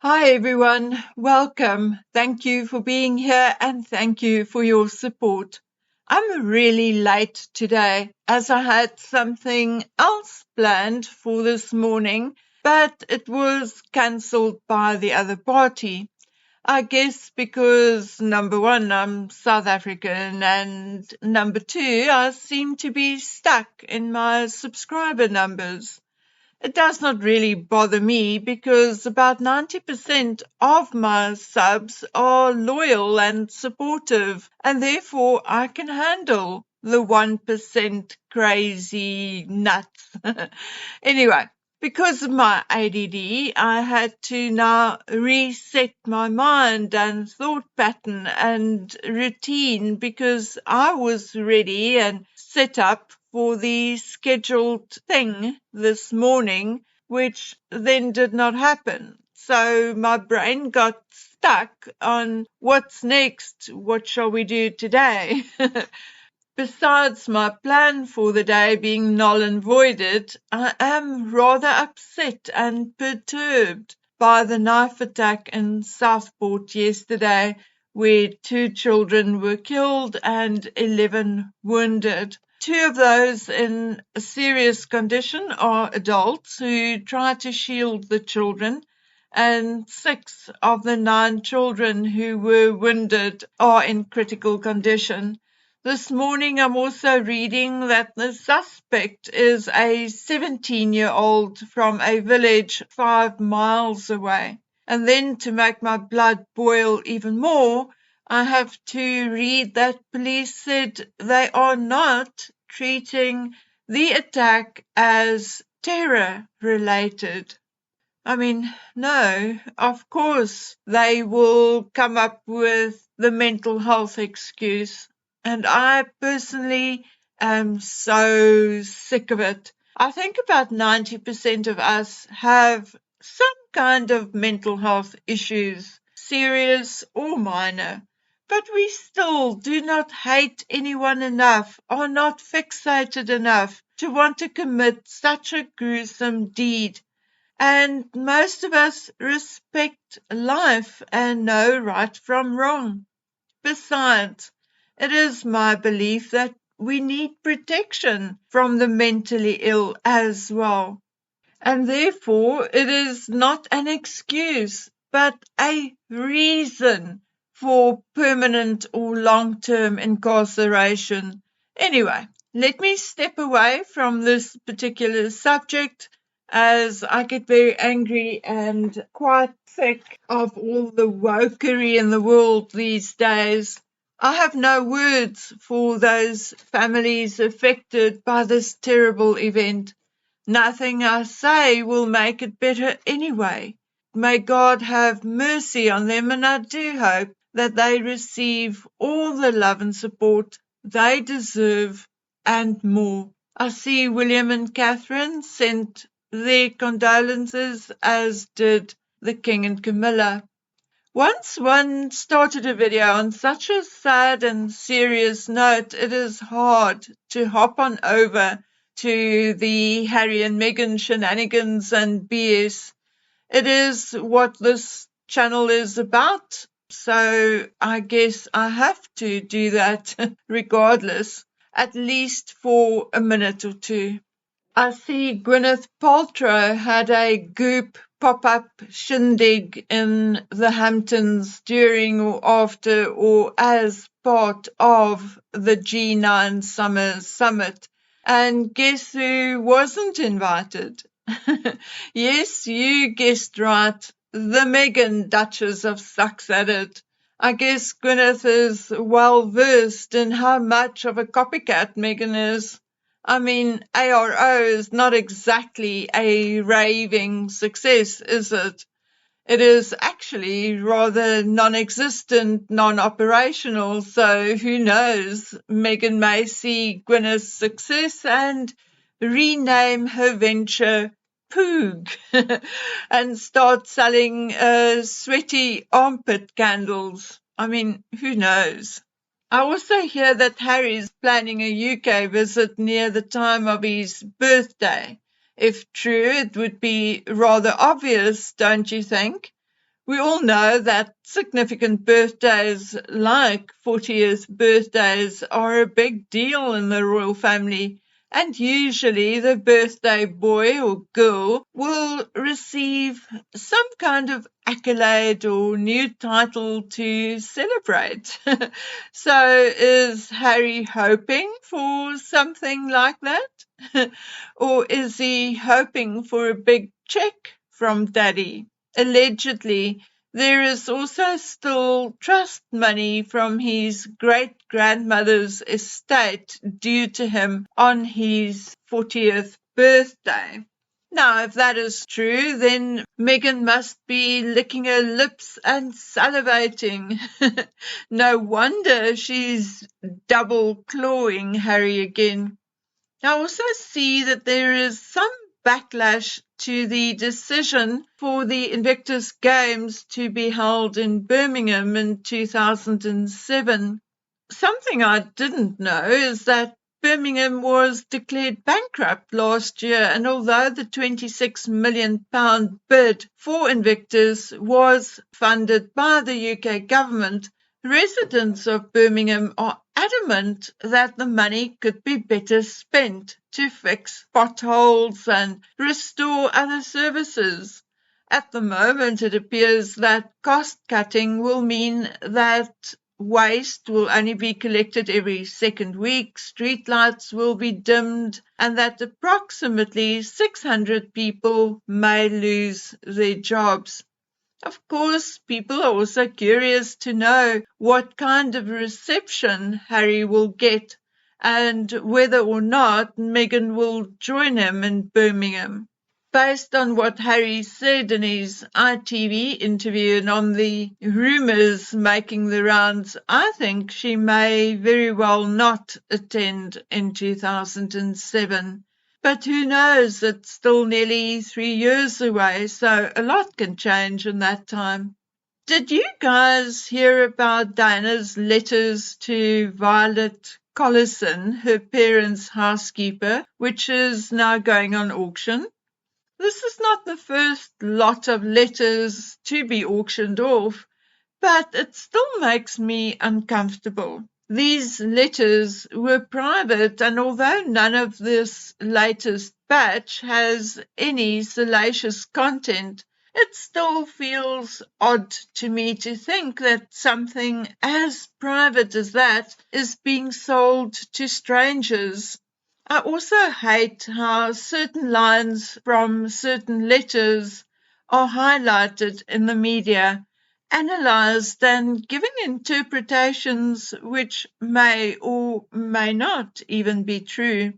Hi everyone, welcome. Thank you for being here and thank you for your support. I'm really late today as I had something else planned for this morning, but it was cancelled by the other party. I guess because number one, I'm South African, and number two, I seem to be stuck in my subscriber numbers. It does not really bother me because about 90% of my subs are loyal and supportive, and therefore I can handle the 1% crazy nuts. Anyway, because of my ADD, I had to now reset my mind and thought pattern and routine because I was ready and set up for the scheduled thing this morning, which then did not happen. So my brain got stuck on what's next? What shall we do today? Besides my plan for the day being null and voided, I am rather upset and perturbed by the knife attack in Southport yesterday, where 2 children were killed and 11 wounded. 2 of those in a serious condition are adults who try to shield the children, and 6 of the 9 children who were wounded are in critical condition. This morning I'm also reading that the suspect is a 17-year-old from a village 5 miles away. And then to make my blood boil even more, I have to read that police said they are not treating the attack as terror-related. I mean, no, of course they will come up with the mental health excuse. And I personally am so sick of it. I think about 90% of us have some kind of mental health issues, serious or minor. But we still do not hate anyone enough, are not fixated enough to want to commit such a gruesome deed. And most of us respect life and know right from wrong. Besides, it is my belief that we need protection from the mentally ill as well. And therefore, it is not an excuse, but a reason for permanent or long-term incarceration. Anyway, let me step away from this particular subject as I get very angry and quite sick of all the wokery in the world these days. I have no words for those families affected by this terrible event. Nothing I say will make it better anyway. May God have mercy on them, and I do hope that they receive all the love and support they deserve and more. I see William and Catherine sent their condolences, as did the King and Camilla. Once one started a video on such a sad and serious note, it is hard to hop on over to the Harry and Meghan shenanigans and BS. It is what this channel is about, so I guess I have to do that regardless, at least for a minute or two. I see Gwyneth Paltrow had a Goop pop-up shindig in the Hamptons during or after or as part of the G9 Summer Summit. And guess who wasn't invited? Yes, you guessed right. The Meghan Duchess of Sucks at it. I guess Gwyneth is well versed in how much of a copycat Meghan is. I mean, ARO is not exactly a raving success, is it? It is actually rather non-existent, non-operational, so who knows? Meghan may see Gwyneth's success and rename her venture Poog and start selling sweaty armpit candles. I mean, who knows? I also hear that Harry's planning a UK visit near the time of his birthday. If true, it would be rather obvious, don't you think? We all know that significant birthdays like 40th birthdays are a big deal in the royal family, and usually the birthday boy or girl will receive some kind of accolade or new title to celebrate. So is Harry hoping for something like that? Or is he hoping for a big check from Daddy? Allegedly, there is also still trust money from his great-grandmother's estate due to him on his 40th birthday. Now, if that is true, then Meghan must be licking her lips and salivating. No wonder she's double clawing Harry again. I also see that there is some backlash to the decision for the Invictus Games to be held in Birmingham in 2007. Something I didn't know is that Birmingham was declared bankrupt last year, and although the £26 million bid for Invictus was funded by the UK government, residents of Birmingham are adamant that the money could be better spent to fix potholes and restore other services. At the moment, it appears that cost cutting will mean that waste will only be collected every second week, streetlights will be dimmed, and that approximately 600 people may lose their jobs. Of course, people are also curious to know what kind of reception Harry will get and whether or not Meghan will join him in Birmingham. Based on what Harry said in his ITV interview and on the rumours making the rounds, I think she may very well not attend in 2007. But who knows, it's still nearly 3 years away, so a lot can change in that time. Did you guys hear about Diana's letters to Violet Collison, her parents' housekeeper, which is now going on auction? This is not the first lot of letters to be auctioned off, but it still makes me uncomfortable. These letters were private, and although none of this latest batch has any salacious content, it still feels odd to me to think that something as private as that is being sold to strangers. I also hate how certain lines from certain letters are highlighted in the media, analysed and given interpretations which may or may not even be true.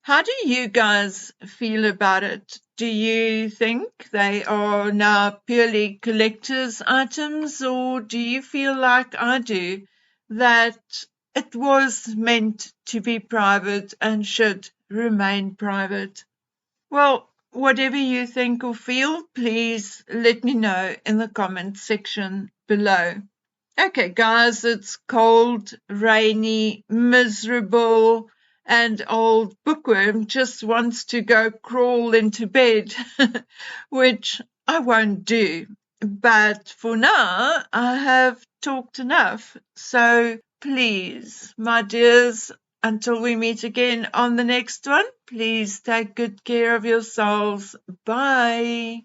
How do you guys feel about it? Do you think they are now purely collector's items, or do you feel like I do, that it was meant to be private and should remain private? Well, whatever you think or feel, please let me know in the comments section below. Okay, guys, it's cold, rainy, miserable, and old Bookworm just wants to go crawl into bed, which I won't do. But for now, I have talked enough. So please, my dears, until we meet again on the next one, please take good care of yourselves. Bye.